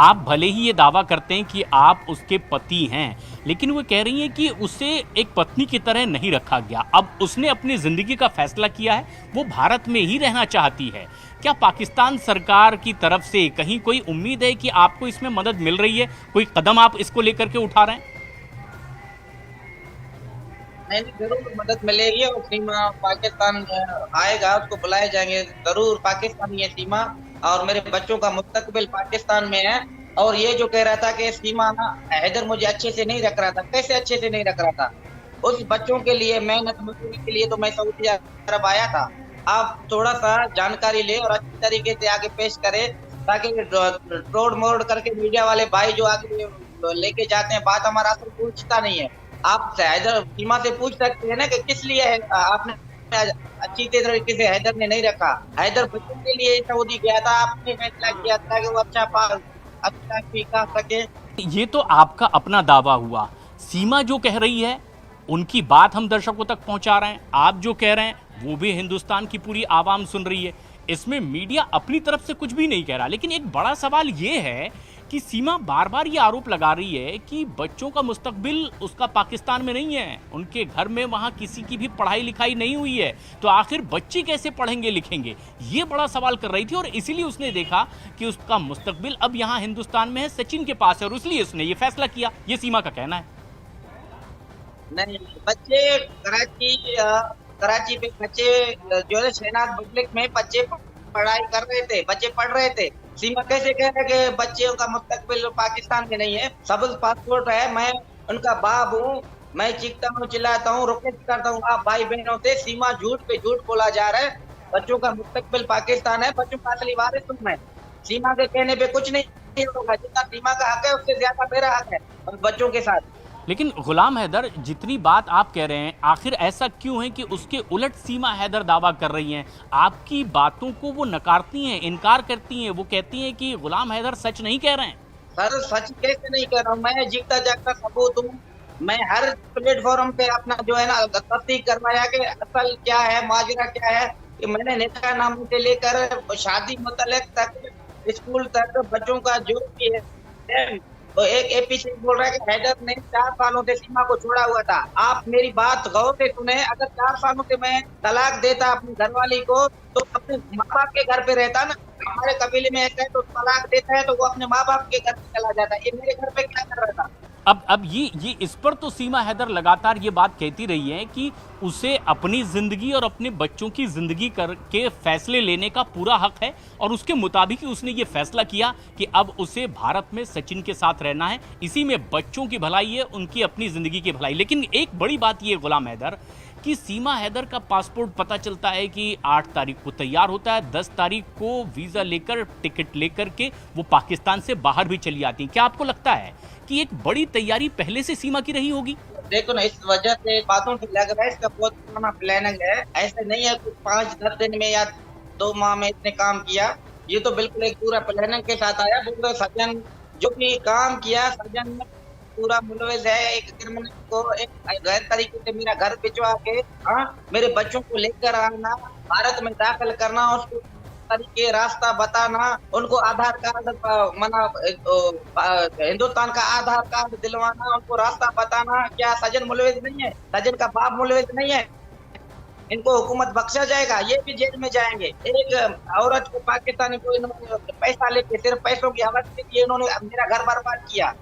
आप भले ही ये दावा करते हैं कि आप उसके पति हैं, लेकिन वो कह रही हैं कि उसे एक पत्नी की तरह नहीं रखा गया। अब उसने अपनी ज़िंदगी का फैसला किया है, वो भारत में ही रहना चाहती है। क्या पाकिस्तान सरकार की तरफ से कहीं कोई उम्मीद है कि आपको इसमें मदद मिल रही है? कोई कदम आप इसको लेकर के उठा रहे हैं? नहीं नहीं, जरूर मदद मिलेगी। और सीमा पाकिस्तान आएगा, उसको बुलाए जाएंगे जरूर। पाकिस्तानी है सीमा, और मेरे बच्चों का मुस्तकबिल पाकिस्तान में है। और ये जो कह रहा था कि सीमा ना, हैदर मुझे अच्छे से नहीं रख रहा था, कैसे अच्छे से नहीं रख रहा था? उस बच्चों के लिए मेहनत मजदूरी के लिए तो मैं सऊदी अरब आया था। आप थोड़ा सा जानकारी ले और अच्छी तरीके से आगे पेश करें, ताकि तोड़ मोड़ करके मीडिया वाले भाई जो आगे लेके जाते हैं बात, हमारा असर पूछता नहीं है। आप हैदर सीमा से पूछ सकते हैं ना कि किस लिए है, आपने अच्छी तरीके से हैदर ने नहीं रखा। हैदर बच्चों के लिए सऊदी गया था, आपने फैसला किया था कि वो अच्छा सीखा सके। ये तो आपका अपना दावा हुआ। सीमा जो कह रही है, उनकी बात हम दर्शकों तक पहुंचा रहे हैं। आप जो कह रहे हैं, वो भी हिंदुस्तान की पूरी आवाम सुन रही है। इसमें मीडिया अपनी तरफ से कुछ भी नहीं कह रहा। लेकिन एक बड़ा सवाल ये है कि सीमा बार बार ये आरोप लगा रही है कि बच्चों का मुस्तकबिल उसका पाकिस्तान में नहीं है, उनके घर में वहाँ किसी की भी पढ़ाई लिखाई नहीं हुई है, तो आखिर बच्चे कैसे पढ़ेंगे लिखेंगे? ये बड़ा सवाल कर रही थी। और इसीलिए उसने देखा कि उसका मुस्तकबिल अब यहाँ हिंदुस्तान में है, सचिन के पास है, और इसलिए उसने ये फैसला किया। ये सीमा का कहना है। नहीं, बच्चे कराची पे बच्चे जो है शहनाज पब्लिक में बच्चे पढ़ाई कर रहे थे, बच्चे पढ़ रहे थे। सीमा कैसे कह रहे कि बच्चों का मुस्तकबिल पाकिस्तान में नहीं है? सबज पासपोर्ट है, मैं उनका बाप हूँ। मैं चीखता हूँ, चिल्लाता हूँ, रिक्वेस्ट करता हूँ आप भाई बहनों से। सीमा झूठ पे झूठ बोला जा रहा है। बच्चों का मुस्तकबिल पाकिस्तान है, बच्चों का असली वारिस तुम है। सीमा के कहने पे कुछ नहीं होगा। जितना सीमा का हक है उससे ज्यादा मेरा हक है और बच्चों के साथ। लेकिन गुलाम हैदर, जितनी बात आप कह रहे हैं, आखिर ऐसा क्यों है कि उसके उलट सीमा हैदर दावा कर रही हैं? आपकी बातों को वो नकारती हैं, इनकार करती हैं, वो कहती हैं कि गुलाम हैदर सच नहीं कह रहे हैं। सर सच कैसे नहीं कर रहा हूँ? मैं जीता जागता सबूत हूँ। मैं हर प्लेटफॉर्म पे अपना जो है ना तस्दीक करवाया कि असल क्या है, माजरा क्या है। कि मैंने नेता नाम से लेकर शादी मुतल्लिक तक, स्कूल तक, बच्चों का जो भी है। तो एक एपीसी बोल रहा है कि हैदर ने 4 सालों से सीमा को छोड़ा हुआ था। आप मेरी बात गौर से सुने। अगर 4 सालों से मैं तलाक देता अपनी घरवाली को, तो अपने माँ बाप के घर पे रहता ना। हमारे कबीले में ऐसा है, तो तलाक देता है तो वो अपने माँ बाप के घर पे चला जाता है। ये मेरे घर पे क्या कर रहा था? अब ये इस पर तो सीमा हैदर लगातार ये बात कहती रही है कि उसे अपनी जिंदगी और अपने बच्चों की जिंदगी करके फैसले लेने का पूरा हक है, और उसके मुताबिक ही उसने ये फैसला किया कि अब उसे भारत में सचिन के साथ रहना है। इसी में बच्चों की भलाई है, उनकी अपनी जिंदगी की भलाई। लेकिन एक बड़ी बात ये गुलाम हैदर, कि सीमा हैदर का पासपोर्ट पता चलता है कि 8 तारीख को तैयार होता है, 10 तारीख को वीज़ा लेकर, टिकट लेकर के वो पाकिस्तान से बाहर भी चली आती हैं। क्या आपको लगता है कि एक बड़ी तैयारी पहले से सीमा की रही होगी? देखो ना, इस वजह से बातों से लग रहा है इसका बहुत पुराना प्लानिंग है। ऐसे नहीं है कुछ 5-10 दिन में या 2 माह में इसने काम किया। ये तो बिल्कुल एक पूरा प्लानिंग के साथ आया। पूरा सजन जो भी काम किया, सजन में पूरा मुलविस है। एक क्रिमिनल को एक गैर तरीके से मेरा घर भिजवा के, हाँ, मेरे बच्चों को लेकर आना, भारत में दाखिल करना, उसको तरीके रास्ता बताना, उनको आधार कार्ड मना हिंदुस्तान का आधार कार्ड दिलवाना, उनको रास्ता बताना। क्या सजन मुलविस नहीं है? सजन का बाप मुलविस नहीं है? इनको हुकूमत बख्शा जाएगा? ये भी जेल में जाएंगे। एक औरत को पाकिस्तानी को इन्होंने पैसा लेके, सिर्फ पैसों की हवस के लिए इन्होंने मेरा घर बर्बाद किया।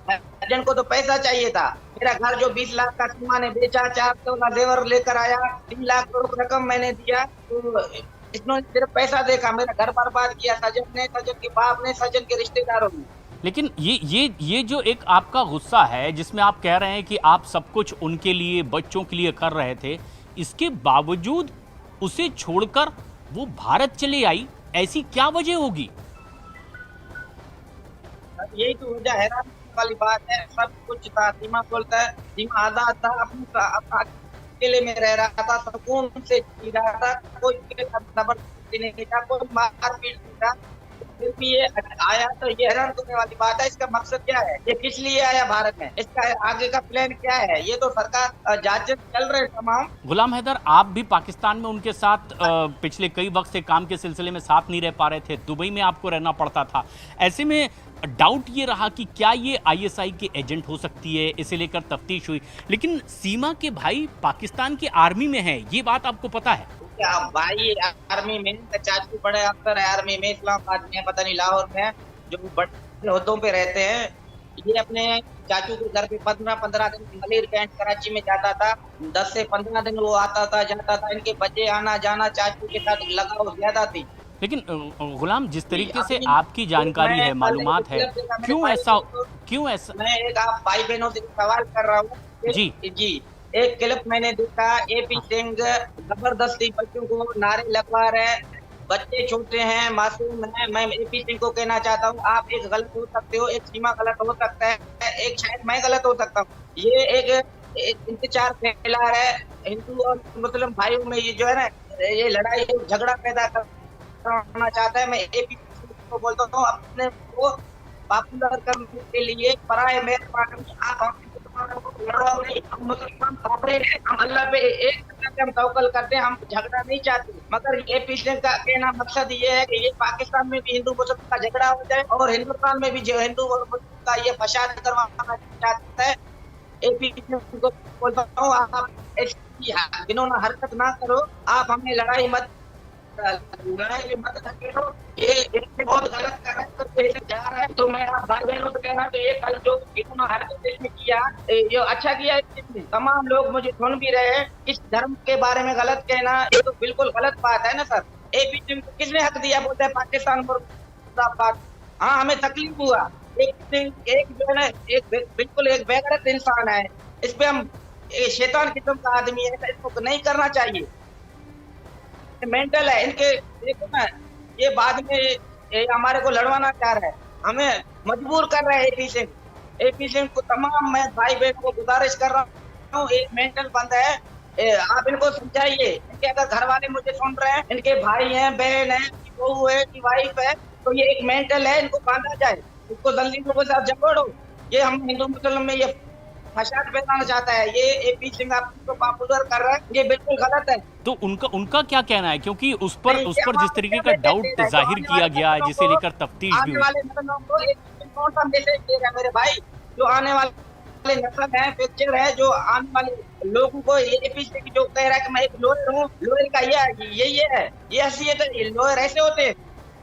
सजन को तो पैसा चाहिए था। मेरा घर जो 20 लाख का सीमा ने बेचा, 4 तोला जेवर लेकर आया, 3 लाख करोड़ रकम मैंने दिया, तो इन्होंने सिर्फ पैसा देखा, मेरा घर बर्बाद किया। सजन ने, सजन के बाप ने, सजन के रिश्तेदारों ने। लेकिन ये जो एक आपका गुस्सा है, जिसमें आप कह रहे हैं कि आप सब कुछ उनके लिए, बच्चों के लिए कर रहे थे, इसके बावजूद उसे छोड़कर वो भारत चले आई, ऐसी क्या वजह होगी? यही तो वजह हैरान वाली बात है। सब कुछ था, सीमा बोलता है, सीमा आजाद था, अपना अकेले में रह रहा था, सुकून से जी रहा था। कोई जबरदस्ती नहीं था, कोई मारपीट नहीं था। फिर भी ये आया तो ये हैरान करने वाली बात है। इसका मकसद क्या है, ये किस लिए आया भारत में, इसका आगे का प्लान क्या है, ये तो सरकार जांच चल रहे तमाम। गुलाम हैदर, आप भी पाकिस्तान में उनके साथ पिछले कई वक्त से काम के सिलसिले में साथ नहीं रह पा रहे थे, दुबई में आपको रहना पड़ता था। ऐसे में डाउट ये रहा कि क्या ये आईएसआई के एजेंट हो सकती है, इसे लेकर तफ्तीश हुई। लेकिन सीमा के भाई पाकिस्तान की आर्मी में है, ये बात आपको पता है? क्या भाई, आर्मी में चाचू बड़े अफसर है, आर्मी में इस्लामाबाद में, पता नहीं लाहौर में, जो बड़े ओहदों पे रहते हैं। ये अपने चाचू के घर पे 15-15 दिन मलिर कैंट कराची में जाता था, 10 से 15 दिन वो आता था जाता था। इनके बच्चे आना जाना चाचू के साथ लगाव ज्यादा थी। लेकिन गुलाम, जिस तरीके से अभी आपकी जानकारी है, मालूमात है, क्यों ऐसा मैं एक आप भाई बहनों से सवाल कर रहा हूँ जी जी। एक क्लिप मैंने देखा, एपी सिंह जबरदस्ती बच्चों को नारे लगवा रहे हैं, बच्चे छोटे हैं, मासूम हैं। मैं एपी सिंह को कहना चाहता हूँ, आप एक गलत हो सकते हो, एक सीमा गलत हो सकता है, एक शायद मैं गलत हो सकता हूँ। ये एक इंतजार फैला है हिंदू और मुस्लिम भाइयों में, ये जो है ना, ये लड़ाई झगड़ा पैदा करना चाहता है। मैं एपी को बोलता हूँ, अपने को पॉपुलर करने के लिए पराए मेहरबानी आप हम मुसलमान कॉपरेट हैं, हम अल्लाह पे एक हम तवक्कल करते हैं, हम झगड़ा नहीं चाहते। मगर ये पीछे का कहना मकसद ये है कि ये पाकिस्तान में भी हिंदू मुसलमान का झगड़ा हो जाए और हिंदुस्तान में भी जो हिंदू और मुस्लिम का ये फसाद करवाना चाहता है। एपी को बोलता हूँ, आप ऐसी जिन्होंने हरकत ना करो, आप हमें लड़ाई मत धकेलो, ये बहुत गलत कर जा रहा है। तो मैं आप भाई बहनों से कहना, तो ये कल जो इन्होंने हरकत इसने किया, ये अच्छा किया। तमाम लोग मुझे सुन भी रहे हैं, इस धर्म के बारे में गलत कहना ये तो बिल्कुल गलत बात है ना सर। एपी सिंह को किसने हक दिया, बोलते हैं पाकिस्तान मुर्दाबाद। हाँ, हमें तकलीफ हुआ। एक जो है ना, एक बिल्कुल एक बेगैरत इंसान है, इस पे हम शैतान किस्म का आदमी है, इसको नहीं करना चाहिए। मेंटल है इनके, देखो ना, ये बाद में ये हमारे को लड़वाना चाह रहा है, हमें मजबूर कर रहा है एपी सिंह। एपी सिंह को तमाम मैं भाई बहन को गुजारिश कर रहा हूँ, एक मेंटल बंद है, आप इनको समझाइए। इनके अगर घर वाले मुझे सुन रहे हैं, इनके भाई हैं, बहन है, बहू है, वाइफ है, तो ये एक मेंटल है, इनको बांधा जाए, इसको जल्दी से आप जकड़ो। ये हम हिंदू मुस्लिम में ये फसाद फैलाना चाहता है, ये एपी सिंह आपको पॉपुलर कर रहा है, ये बिल्कुल गलत है। तो उनका क्या कहना है, क्योंकि उस पर जिस तरीके का डाउट जाहिर किया गया है, जिसे लेकर तफ्तीश भी आने वाले नस्लों को एक कौन सा मैसेज दे रहा है मेरे भाई, जो आने वाले नस्ल है, फ्यूचर है, जो आने वाले लोगों को ये एपी सिंह जो कह रहा है कि मैं एक लोअर हूँ, लोअर का ये है, ये हैसियत है। लोअर ऐसे होते हैं,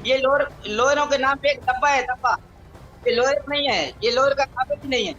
ये लोअरों के नाम पे एक डब्बा है, डब्बा, ये लोअर नहीं है, ये लोअर का काबिल भी नहीं है।